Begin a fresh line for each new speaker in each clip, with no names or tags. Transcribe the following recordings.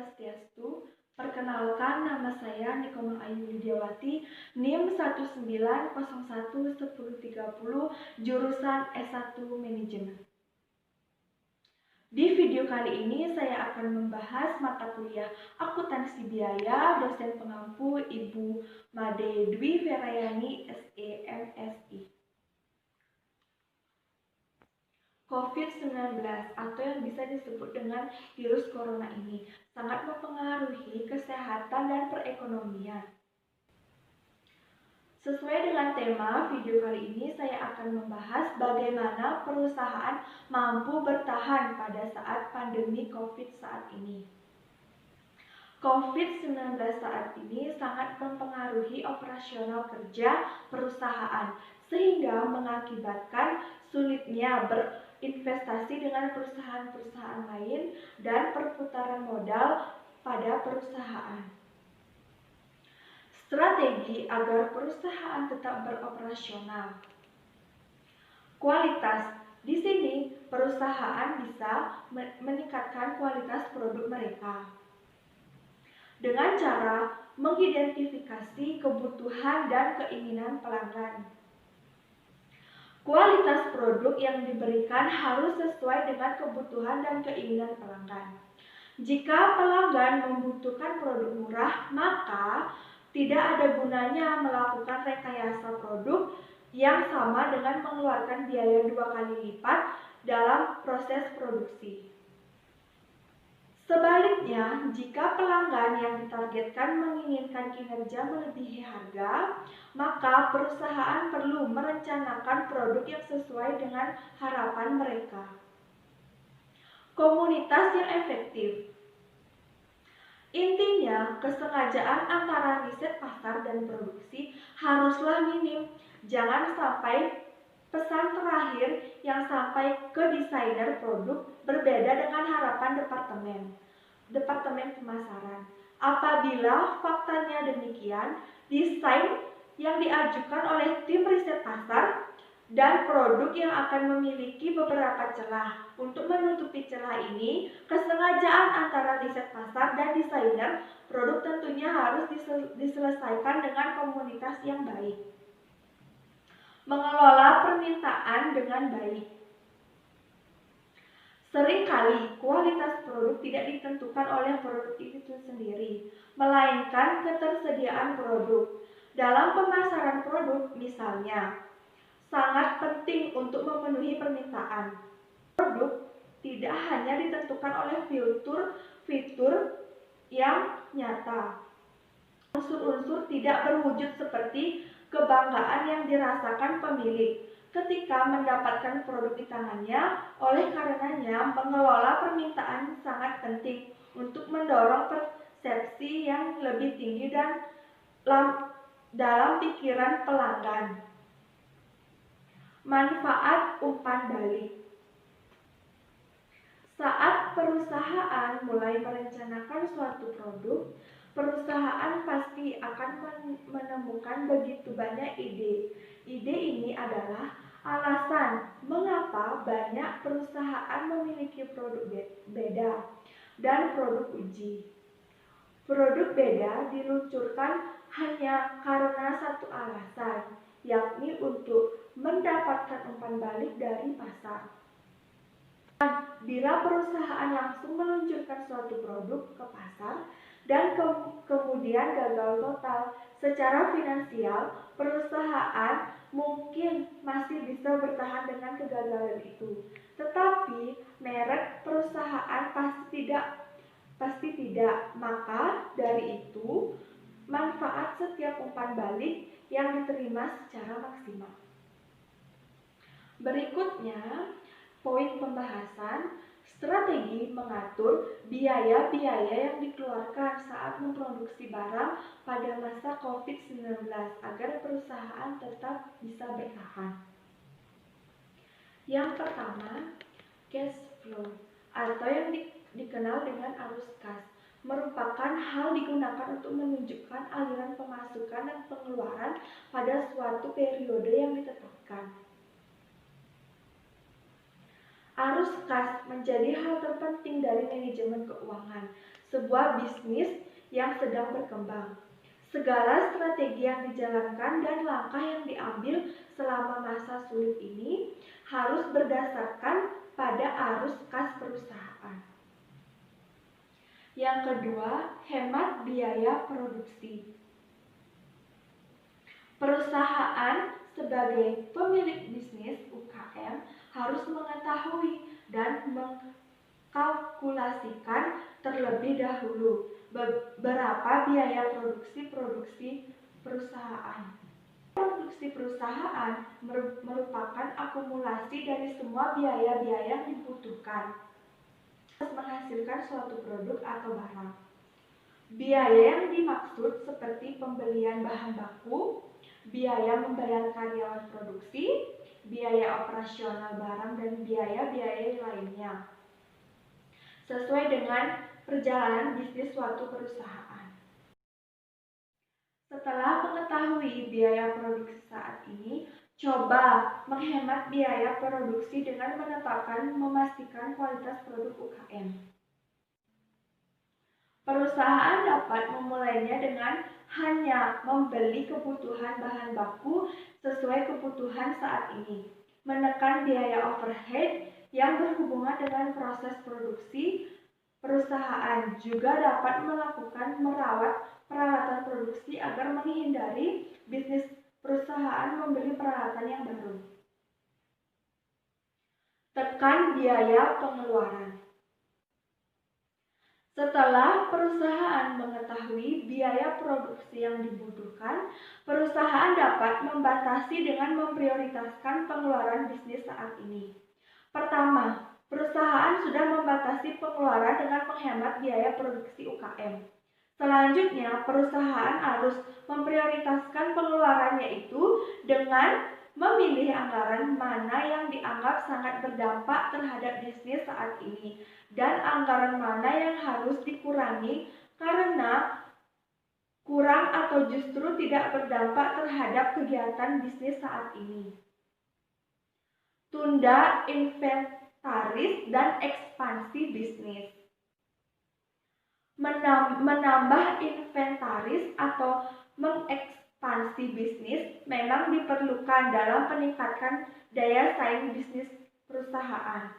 Swastiastu. Perkenalkan, nama saya Nikomang Ayu Widiawati, NIM 19011030, jurusan S1 Manajemen. Di video kali ini saya akan membahas mata kuliah akuntansi biaya, dosen pengampu Ibu Made Dwi Ferayani SE MSI. COVID-19 atau yang bisa disebut dengan virus corona ini sangat mempengaruhi kesehatan dan perekonomian. Sesuai dengan tema video kali ini, saya akan membahas bagaimana perusahaan mampu bertahan pada saat pandemi COVID saat ini. COVID-19 saat ini sangat mempengaruhi operasional kerja perusahaan, sehingga mengakibatkan sulitnya berinvestasi dengan perusahaan-perusahaan lain dan perputaran modal pada perusahaan. Strategi agar perusahaan tetap beroperasional. Kualitas. Di sini perusahaan bisa meningkatkan kualitas produk mereka dengan cara mengidentifikasi kebutuhan dan keinginan pelanggan. Kualitas produk yang diberikan harus sesuai dengan kebutuhan dan keinginan pelanggan. Jika pelanggan membutuhkan produk murah, maka tidak ada gunanya melakukan rekayasa produk yang sama dengan mengeluarkan biaya 2 kali lipat dalam proses produksi. Sebaliknya, jika pelanggan yang ditargetkan menginginkan kinerja melebihi harga, maka perusahaan perlu merencanakan produk yang sesuai dengan harapan mereka. Komunitas yang efektif. Intinya, kesengajaan antara riset pasar dan produksi haruslah minim. Jangan sampai pesan terakhir yang sampai ke desainer produk berbeda dengan harapan departemen pemasaran. Apabila faktanya demikian, desain yang diajukan oleh tim riset pasar dan produk yang akan memiliki beberapa celah. Untuk menutupi celah ini, kesengajaan antara riset pasar dan desainer produk tentunya harus diselesaikan dengan komunitas yang baik. Mengelola permintaan dengan baik. Seringkali kualitas produk tidak ditentukan oleh produk itu sendiri, melainkan ketersediaan produk. Dalam pemasaran produk misalnya, sangat penting untuk memenuhi permintaan. Produk tidak hanya ditentukan oleh fitur yang nyata. Unsur-unsur tidak berwujud seperti kebanggaan yang dirasakan pemilik ketika mendapatkan produk di tangannya. Oleh karenanya, mengelola permintaan sangat penting untuk mendorong persepsi yang lebih tinggi dan dalam pikiran pelanggan. Manfaat umpan balik. Saat perusahaan mulai merencanakan suatu produk, perusahaan pasti akan menemukan begitu banyak ide. Ide ini adalah alasan mengapa banyak perusahaan memiliki produk beda dan produk uji. Produk beda diluncurkan hanya karena satu alasan, yakni untuk mendapatkan umpan balik dari pasar. Bila perusahaan langsung meluncurkan suatu produk ke pasar dan kemudian gagal total secara finansial, perusahaan mungkin masih bisa bertahan dengan kegagalan itu. Tetapi merek perusahaan pasti tidak. Maka dari itu, manfaat setiap umpan balik yang diterima secara maksimal. Berikutnya, poin pembahasan, strategi mengatur biaya-biaya yang dikeluarkan saat memproduksi barang pada masa COVID-19 agar perusahaan tetap bisa bertahan. Yang pertama, cash flow atau yang dikenal dengan arus kas merupakan hal digunakan untuk menunjukkan aliran pemasukan dan pengeluaran pada suatu periode yang ditetapkan. Arus kas menjadi hal terpenting dari manajemen keuangan sebuah bisnis yang sedang berkembang. Segala strategi yang dijalankan dan langkah yang diambil selama masa sulit ini harus berdasarkan pada arus kas perusahaan. Yang kedua, hemat biaya produksi. Perusahaan sebagai pemilik bisnis UKM harus mengetahui dan mengkalkulasikan terlebih dahulu berapa biaya produksi perusahaan. Produksi perusahaan merupakan akumulasi dari semua biaya-biaya yang dibutuhkan menghasilkan suatu produk atau barang. Biaya yang dimaksud seperti pembelian bahan baku, biaya membayar karyawan produksi, biaya operasional barang, dan biaya-biaya lainnya sesuai dengan perjalanan bisnis suatu perusahaan. Setelah mengetahui biaya produksi saat ini, coba menghemat biaya produksi dengan memastikan kualitas produk UKM. Perusahaan dapat memulainya dengan hanya membeli kebutuhan bahan baku sesuai kebutuhan saat ini, menekan biaya overhead yang berhubungan dengan proses produksi. Perusahaan juga dapat melakukan merawat peralatan produksi agar menghindari bisnis perusahaan membeli peralatan yang baru. Tekan biaya pengeluaran. Setelah perusahaan mengetahui biaya produksi yang dibutuhkan, perusahaan dapat membatasi dengan memprioritaskan pengeluaran bisnis saat ini. Pertama, perusahaan sudah membatasi pengeluaran dengan menghemat biaya produksi UKM. Selanjutnya, perusahaan harus memprioritaskan pengeluarannya itu dengan memilih anggaran mana yang dianggap sangat berdampak terhadap bisnis saat ini dan anggaran mana yang harus dikurangi karena kurang atau justru tidak berdampak terhadap kegiatan bisnis saat ini. Tunda inventaris dan ekspansi bisnis. Menambah inventaris atau mengekspansi bisnis memang diperlukan dalam meningkatkan daya saing bisnis perusahaan.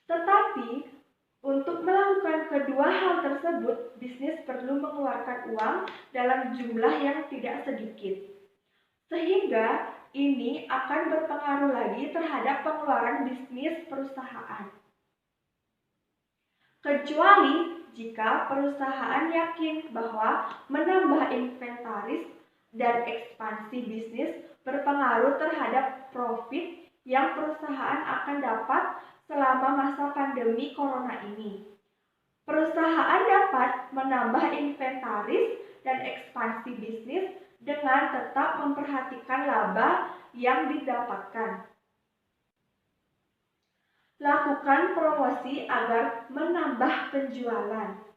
Tetapi untuk melakukan kedua hal tersebut, bisnis perlu mengeluarkan uang dalam jumlah yang tidak sedikit. Sehingga ini akan berpengaruh lagi terhadap pengeluaran bisnis perusahaan. Kecuali jika perusahaan yakin bahwa menambah inventaris dan ekspansi bisnis berpengaruh terhadap profit yang perusahaan akan dapat selama masa pandemi corona ini. Perusahaan dapat menambah inventaris dan ekspansi bisnis dengan tetap memperhatikan laba yang didapatkan. Lakukan promosi agar menambah penjualan.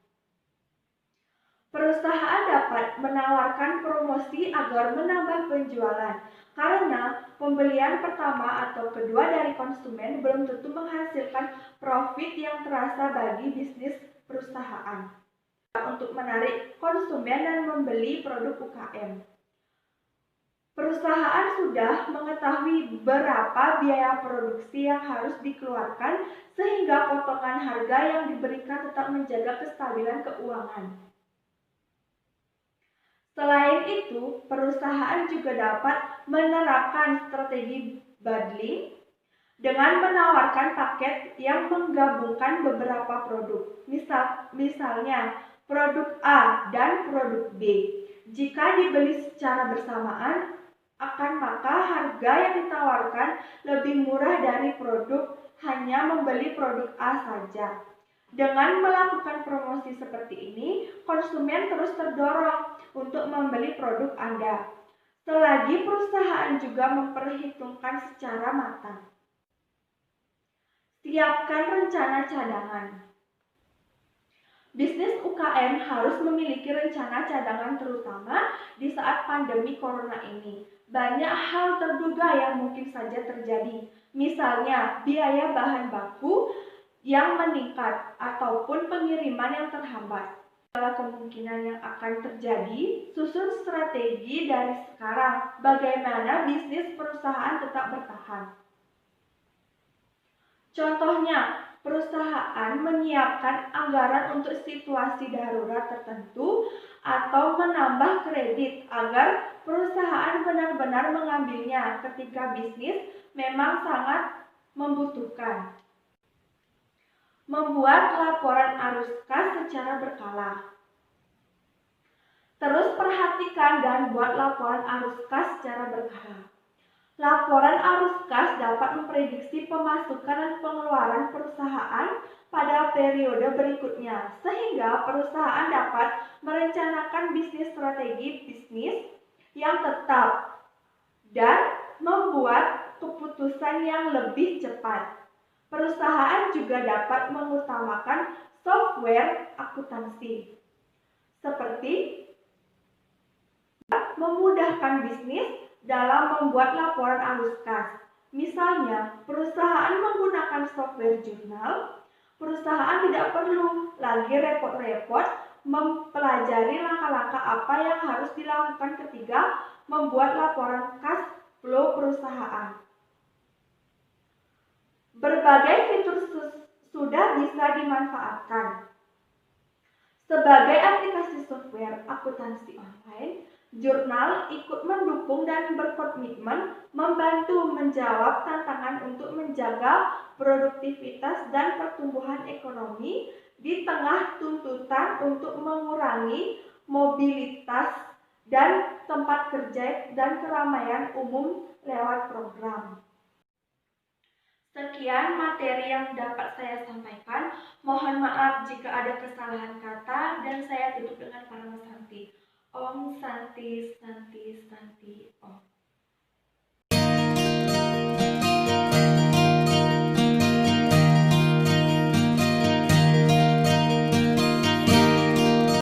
Perusahaan dapat menawarkan promosi agar menambah penjualan karena pembelian pertama atau kedua dari konsumen belum tentu menghasilkan profit yang terasa bagi bisnis perusahaan. Untuk menarik konsumen dan membeli produk UKM. Perusahaan sudah mengetahui berapa biaya produksi yang harus dikeluarkan sehingga potongan harga yang diberikan tetap menjaga kestabilan keuangan. Selain itu, perusahaan juga dapat menerapkan strategi bundling dengan menawarkan paket yang menggabungkan beberapa produk. Misalnya, produk A dan produk B. Jika dibeli secara bersamaan, maka harga yang ditawarkan lebih murah dari produk hanya membeli produk A saja. Dengan melakukan promosi seperti ini, konsumen terus terdorong untuk membeli produk Anda. Selagi perusahaan juga memperhitungkan secara matang. Siapkan rencana cadangan. Bisnis UKM harus memiliki rencana cadangan terutama di saat pandemi corona ini. Banyak hal terduga yang mungkin saja terjadi. Misalnya, biaya bahan baku yang meningkat ataupun pengiriman yang terhambat. Segala kemungkinan yang akan terjadi, susun strategi dari sekarang bagaimana bisnis perusahaan tetap bertahan. Contohnya, perusahaan menyiapkan anggaran untuk situasi darurat tertentu atau menambah kredit agar perusahaan benar-benar mengambilnya ketika bisnis memang sangat membutuhkan. Membuat laporan arus kas secara berkala. Terus perhatikan dan buat laporan arus kas secara berkala. Laporan arus kas dapat memprediksi pemasukan dan pengeluaran perusahaan pada periode berikutnya, sehingga perusahaan dapat merencanakan strategi bisnis yang tetap dan membuat keputusan yang lebih cepat. Perusahaan juga dapat mengutamakan software akuntansi, seperti memudahkan bisnis dalam membuat laporan arus kas. Misalnya, perusahaan menggunakan software jurnal, perusahaan tidak perlu lagi repot-repot mempelajari langkah-langkah apa yang harus dilakukan ketika membuat laporan kas flow perusahaan. Berbagai fitur sudah bisa dimanfaatkan. Sebagai aplikasi software akuntansi online, jurnal ikut mendukung dan berkomitmen membantu menjawab tantangan untuk menjaga produktivitas dan pertumbuhan ekonomi di tengah tuntutan untuk mengurangi mobilitas dan tempat kerja dan keramaian umum lewat program. Sekian materi yang dapat saya sampaikan. Mohon maaf jika ada kesalahan kata dan saya tutup dengan kalimat Santi. Om Santi Santi Santi Om.